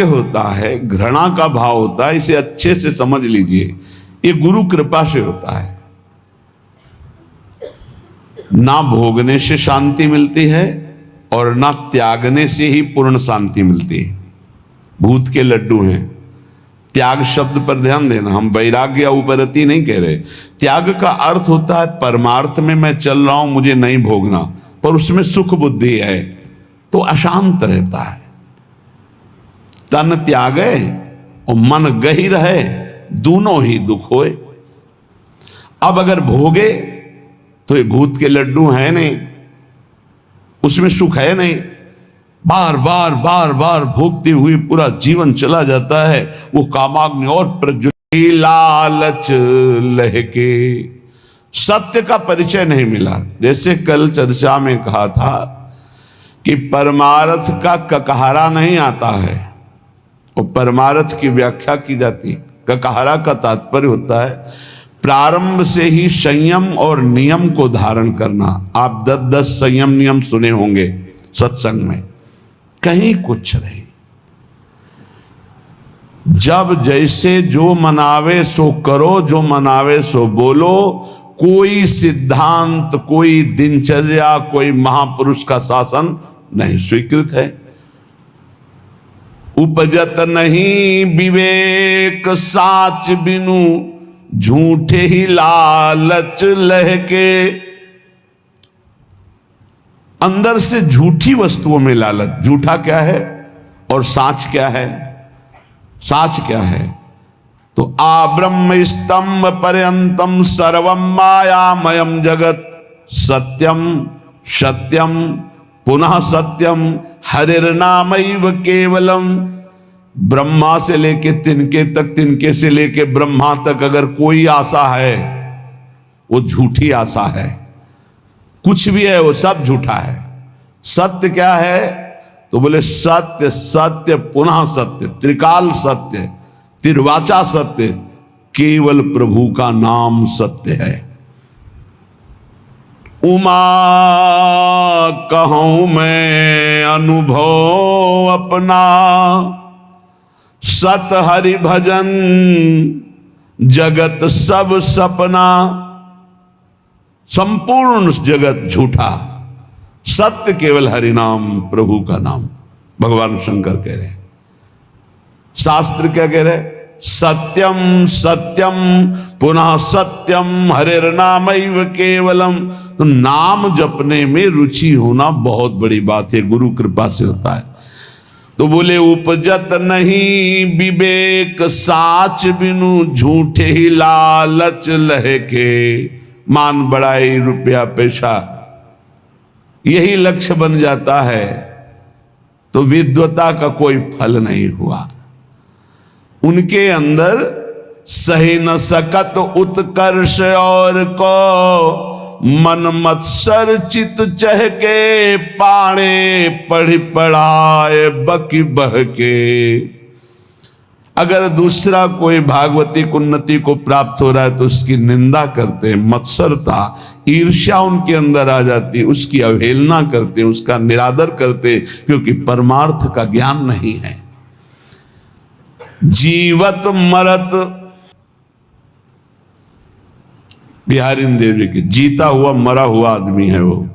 होता है, घृणा का भाव होता है, इसे अच्छे से समझ लीजिए। ये गुरु कृपा से होता है। ना भोगने से शांति मिलती है और ना त्यागने से ही पूर्ण शांति मिलती है। भूत के लड्डू हैं। त्याग शब्द पर ध्यान देना, हम वैराग्य या उपरति नहीं कह रहे। त्याग का अर्थ होता है परमार्थ में मैं चल रहा हूं, मुझे नहीं भोगना, पर उसमें सुख बुद्धि है तो अशांत रहता है। तन त्यागे और मन गही रहे, दोनों ही दुख होए। अब अगर भोगे तो ये भूत के लड्डू हैं नहीं, उसमें सुख है नहीं। बार बार बार बार भोगते हुए पूरा जीवन चला जाता है। वो कामाग्नि और प्रज्वलित लालच लहके, सत्य का परिचय नहीं मिला। जैसे कल चर्चा में कहा था कि परमार्थ का ककहरा नहीं आता है और परमार्थ की व्याख्या की जाती। ककहरा का तात्पर्य होता है प्रारंभ से ही संयम और नियम को धारण करना। आप 10 संयम नियम सुने होंगे सत्संग में, कहीं कुछ नहीं। जब जैसे जो मनावे सो करो, जो मनावे सो बोलो। कोई सिद्धांत, कोई दिनचर्या, कोई महापुरुष का शासन नहीं स्वीकृत है। उपजत नहीं विवेक साच बिनु, झूठे ही लालच लहके। अंदर से झूठी वस्तुओं में लालच। झूठा क्या है और साच क्या है? साच क्या है? तो आब्रह्म स्तंभ पर्यंतम सर्वम मायामयम जगत, सत्यम सत्यम पुनः सत्यम हरिर्नामैव केवलम। ब्रह्मा से लेके तिनके तक, तिनके से लेके ब्रह्मा तक अगर कोई आशा है वो झूठी आशा है। कुछ भी है वो सब झूठा है। सत्य क्या है? तो बोले सत्य सत्य पुनः सत्य, त्रिकाल सत्य, त्रिवाचा सत्य, केवल प्रभु का नाम सत्य है। उमा कहूं मैं अनुभव अपना, सत हरि भजन जगत सब सपना। संपूर्ण जगत झूठा, सत्य केवल हरि नाम, प्रभु का नाम। भगवान शंकर कह रहे, शास्त्र क्या कह रहे? सत्यम सत्यम पुनः सत्यम हरिर्नामैव केवलम। तो नाम जपने में रुचि होना बहुत बड़ी बात है, गुरु कृपा से होता है। तो बोले उपजत नहीं विवेक साच बिनु, झूठे ही लालच लहके। मान बढ़ाई, रुपया पैसा, यही लक्ष्य बन जाता है तो विद्वता का कोई फल नहीं हुआ। उनके अंदर सही न सकत उत्कर्ष और को, मन मत्सर चित चहके। पाणे पढ़ पढ़ाए बकी बहके। अगर दूसरा कोई भागवतिक उन्नति को प्राप्त हो रहा है तो उसकी निंदा करते हैं, मत्सरता ईर्ष्या उनके अंदर आ जाती है, उसकी अवहेलना करते हैं, उसका निरादर करते हैं, क्योंकि परमार्थ का ज्ञान नहीं है। जीवत मरत, बिहारी देव जी की, जीता हुआ मरा हुआ आदमी है वो।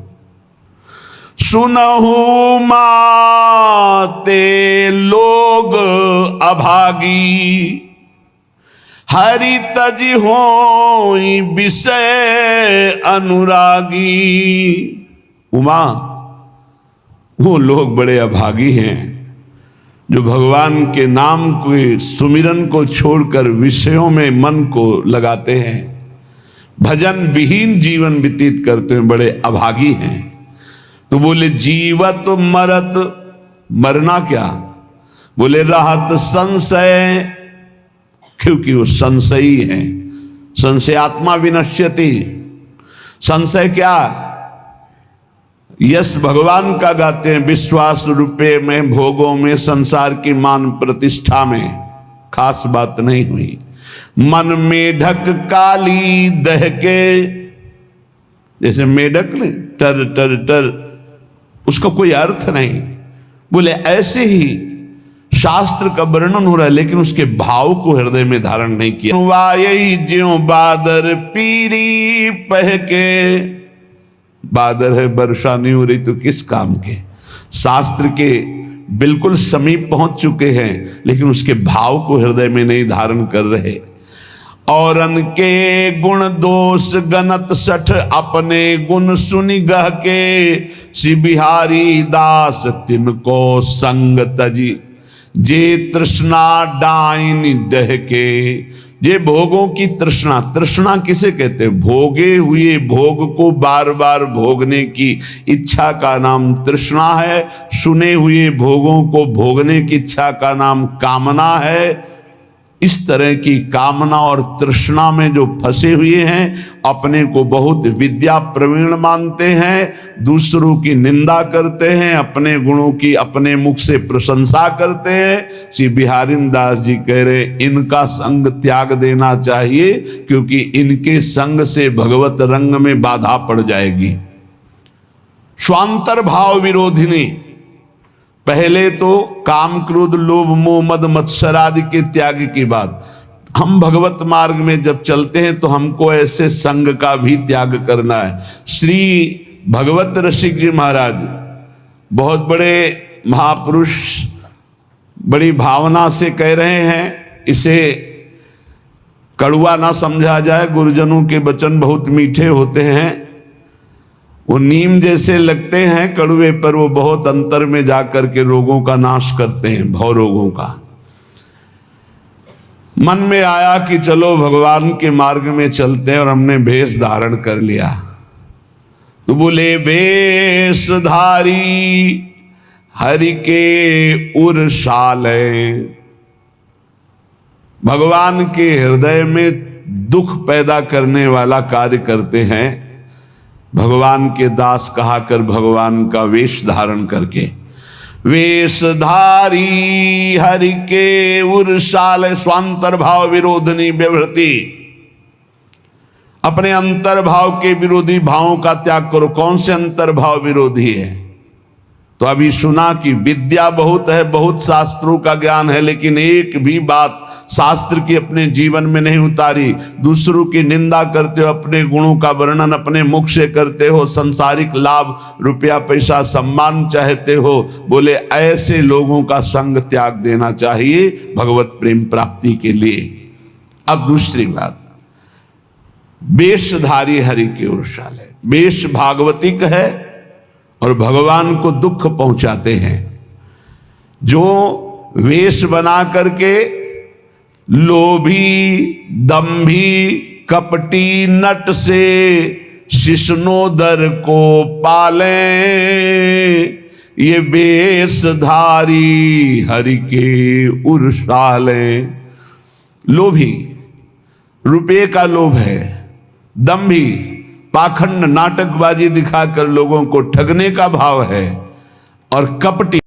सुनहु माते लोग अभागी, हरि तज होई विषय अनुरागी। उमा, वो लोग बड़े अभागी हैं जो भगवान के नाम के सुमिरन को छोड़कर विषयों में मन को लगाते हैं, भजन विहीन जीवन व्यतीत करते हैं, बड़े अभागी हैं। तो बोले जीवत मरत, मरना क्या? बोले रहत संशय, क्योंकि वो संशयी है। संशयात्मा विनश्यति। संशय क्या? यश भगवान का गाते हैं, विश्वास रुपये में, भोगों में, संसार की मान प्रतिष्ठा में खास बात नहीं हुई। मन मेढक काली दहके, जैसे मेढक ने टर टर टर, उसका कोई अर्थ नहीं। बोले ऐसे ही शास्त्र का वर्णन हो रहा है लेकिन उसके भाव को हृदय में धारण नहीं किया। वायई ज्यों बादर पीरी पह के, बादर है, वर्षा नहीं हो रही तो किस काम के। शास्त्र के बिल्कुल समीप पहुंच चुके हैं लेकिन उसके भाव को हृदय में नहीं धारण कर रहे। और अनके गुण दोष गनत सठ, अपने गुण सुनि गह के, श्री बिहारी दास तिनको संग तजी, जे तृष्णा डाइन डह के। ये भोगों की तृष्णा, तृष्णा किसे कहते हैं? भोगे हुए भोग को बार बार भोगने की इच्छा का नाम तृष्णा है। सुने हुए भोगों को भोगने की इच्छा का नाम कामना है। इस तरह की कामना और तृष्णा में जो फंसे हुए हैं, अपने को बहुत विद्या प्रवीण मानते हैं, दूसरों की निंदा करते हैं, अपने गुणों की अपने मुख से प्रशंसा करते हैं। श्री बिहारी दास जी कह रहे इनका संग त्याग देना चाहिए, क्योंकि इनके संग से भगवत रंग में बाधा पड़ जाएगी। स्वांतर भाव विरोधिनी, पहले तो काम क्रोध लोभ मोह मद मत्सर आदि के त्याग की बात। हम भगवत मार्ग में जब चलते हैं तो हमको ऐसे संग का भी त्याग करना है। श्री भगवत रसिक जी महाराज बहुत बड़े महापुरुष, बड़ी भावना से कह रहे हैं, इसे कड़वा ना समझा जाए। गुरुजनों के वचन बहुत मीठे होते हैं, वो नीम जैसे लगते हैं कड़वे, पर वो बहुत अंतर में जाकर के रोगों का नाश करते हैं, भव रोगों का। मन में आया कि चलो भगवान के मार्ग में चलते हैं, और हमने भेष धारण कर लिया। तो बोले भेषधारी हरि के उरसाले, भगवान के हृदय में दुख पैदा करने वाला कार्य करते हैं। भगवान के दास कहा कर भगवान का वेश धारण करके, वेशधारी हरि के उरसाल, स्वांतर भाव विरोधनी व्यवृत्ति, अपने अंतर्भाव के विरोधी भावों का त्याग करो। कौन से अंतर्भाव विरोधी है? तो अभी सुना कि विद्या बहुत है, बहुत शास्त्रों का ज्ञान है, लेकिन एक भी बात शास्त्र की अपने जीवन में नहीं उतारी। दूसरों की निंदा करते हो, अपने गुणों का वर्णन अपने मुख से करते हो, संसारिक लाभ रुपया पैसा सम्मान चाहते हो। बोले ऐसे लोगों का संग त्याग देना चाहिए भगवत प्रेम प्राप्ति के लिए। अब दूसरी बात, वेशधारी हरि के उरसाले, वेश भागवतिक है और भगवान को दुख पहुंचाते हैं। जो वेश बना करके लोभी दंभी कपटी नट से शिष्णोदर को पाले, ये वेशधारी हरि के उरसाले। लोभी, रुपये का लोभ है, दंभी पाखंड नाटकबाजी दिखाकर लोगों को ठगने का भाव है, और कपटी